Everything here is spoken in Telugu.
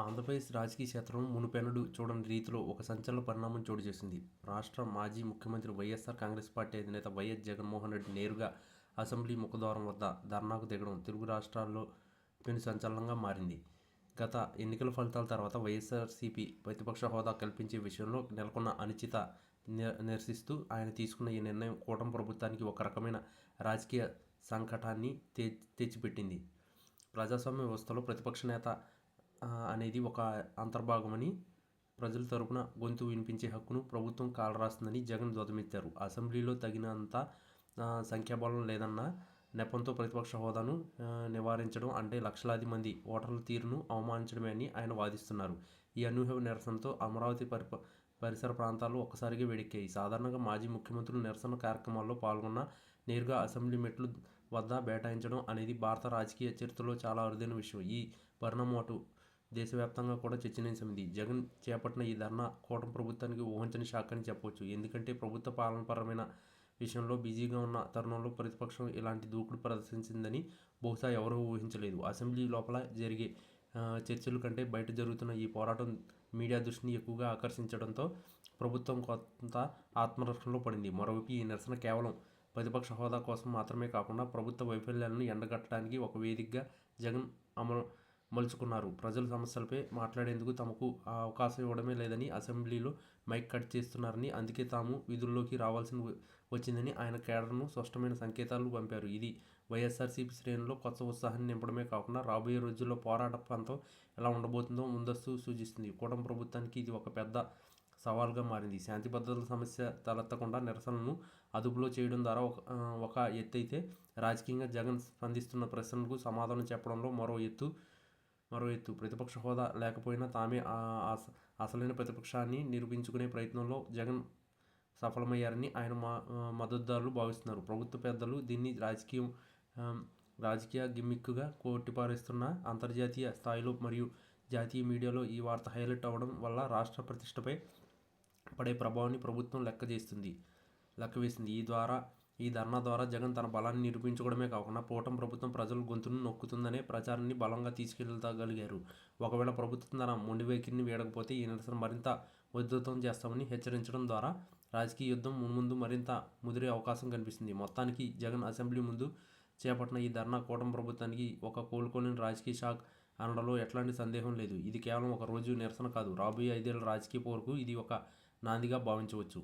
ఆంధ్రప్రదేశ్ రాజకీయ క్షేత్రం మునుపెన్నడూ చూడని రీతిలో ఒక సంచలన పరిణామం చోటు చేసుకుంది. రాష్ట్ర మాజీ ముఖ్యమంత్రి వైఎస్ఆర్ కాంగ్రెస్ పార్టీ అధినేత వైఎస్ జగన్మోహన్ రెడ్డి నేరుగా అసెంబ్లీ ముఖద్వారం వద్ద ధర్నాకు దిగడం తెలుగు రాష్ట్రాల్లో పెను సంచలనంగా మారింది. గత ఎన్నికల ఫలితాల తర్వాత వైఎస్ఆర్సీపీ ప్రతిపక్ష హోదా కల్పించే విషయంలో నెలకొన్న అనిశ్చిత నిరసిస్తూ ఆయన తీసుకున్న ఈ నిర్ణయం కూటమి ప్రభుత్వానికి ఒక రకమైన రాజకీయ సంకటాన్ని తెచ్చిపెట్టింది. ప్రజాస్వామ్య వ్యవస్థలో ప్రతిపక్ష నేత అనేది ఒక అంతర్భాగమని, ప్రజల తరపున గొంతు వినిపించే హక్కును ప్రభుత్వం కాలరాస్తుందని జగన్ ధ్వజమెత్తారు. అసెంబ్లీలో తగినంత సంఖ్యాబలం లేదన్న నెపంతో ప్రతిపక్ష హోదాను నివారించడం అంటే లక్షలాది మంది ఓటర్ల తీరును అవమానించడమే అని ఆయన వాదిస్తున్నారు. ఈ అనూహ్య నిరసనతో అమరావతి పరిసర ప్రాంతాల్లో ఒక్కసారిగా వేడెక్కాయి. సాధారణంగా మాజీ ముఖ్యమంత్రులు నిరసన కార్యక్రమాల్లో పాల్గొన్న నేరుగా అసెంబ్లీ మెట్ల వద్ద బైఠాయించడం అనేది భారత రాజకీయ చరిత్రలో చాలా అరుదైన విషయం. ఈ పరిణామం అటు దేశవ్యాప్తంగా కూడా చర్చనీయాంశమైంది. జగన్ చేపట్టిన ఈ ధర్నా కూటమి ప్రభుత్వానికి ఊహించని షాక్ అని చెప్పవచ్చు. ఎందుకంటే ప్రభుత్వ పాలనపరమైన విషయంలో బిజీగా ఉన్న తరుణంలో ప్రతిపక్షం ఇలాంటి దూకుడు ప్రదర్శించిందని బహుశా ఎవరూ ఊహించలేదు. అసెంబ్లీ లోపల జరిగే చర్చల కంటే బయట జరుగుతున్న ఈ పోరాటం మీడియా దృష్టిని ఎక్కువగా ఆకర్షించడంతో ప్రభుత్వం కొంత ఆత్మరక్షణలో పడింది. మరోవైపు ఈ నిరసన కేవలం ప్రతిపక్ష హోదా కోసం మాత్రమే కాకుండా ప్రభుత్వ వైఫల్యాలను ఎండగట్టడానికి ఒక వేదికగా జగన్ మలుచుకున్నారు. ప్రజల సమస్యలపై మాట్లాడేందుకు తమకు అవకాశం ఇవ్వడమే లేదని, అసెంబ్లీలో మైక్ కట్ చేస్తున్నారని, అందుకే తాము విధుల్లోకి రావాల్సి వచ్చిందని ఆయన కేడర్ను స్పష్టమైన సంకేతాలు పంపారు. ఇది వైఎస్ఆర్సీపీ శ్రేణుల్లో కొత్త ఉత్సాహాన్ని నింపడమే కాకుండా రాబోయే రోజుల్లో పోరాట పంతం ఎలా ఉండబోతుందో ముందస్తు సూచిస్తుంది. కూటమి ప్రభుత్వానికి ఇది ఒక పెద్ద సవాల్గా మారింది. శాంతి భద్రతల సమస్య తలెత్తకుండా నిరసనలను అదుపులో చేయడం ద్వారా ఒక ఎత్తైతే, రాజకీయంగా జగన్ స్పందిస్తున్న ప్రశ్నలకు సమాధానం చెప్పడంలో మరో ఎత్తు ప్రతిపక్ష హోదా లేకపోయినా తామే అసలైన ప్రతిపక్షాన్ని నిరూపించుకునే ప్రయత్నంలో జగన్ సఫలమయ్యారని ఆయన మద్దతుదారులు భావిస్తున్నారు. ప్రభుత్వ పెద్దలు దీన్ని రాజకీయ గిమ్మిక్గా కొట్టిపారేస్తున్న అంతర్జాతీయ స్థాయిలో మరియు జాతీయ మీడియాలో ఈ వార్త హైలైట్ అవ్వడం వల్ల రాష్ట్ర ప్రతిష్టపై పడే ప్రభావాన్ని ప్రభుత్వం లెక్కవేసింది. ఈ ధర్నా ద్వారా జగన్ తన బలాన్ని నిరూపించుకోవడమే కాకుండా కూటమి ప్రభుత్వం ప్రజల గొంతును నొక్కుతుందనే ప్రచారాన్ని బలంగా తీసుకెళ్లగలిగారు. ఒకవేళ ప్రభుత్వం తన మొండి వైఖరిని వీడకపోతే ఈ నిరసన మరింత ఉధృతం చేస్తామని హెచ్చరించడం ద్వారా రాజకీయ యుద్ధం మున్ముందు మరింత ముదిరే అవకాశం కనిపిస్తుంది. మొత్తానికి జగన్ అసెంబ్లీ ముందు చేపట్టిన ఈ ధర్నా కూటమి ప్రభుత్వానికి ఒక కోలుకోలేని రాజకీయ షాక్ అనడంలో ఎట్లాంటి సందేహం లేదు. ఇది కేవలం ఒక రోజు నిరసన కాదు, రాబోయే 5 ఏళ్ల రాజకీయ పోరుకు ఇది ఒక నాందిగా భావించవచ్చు.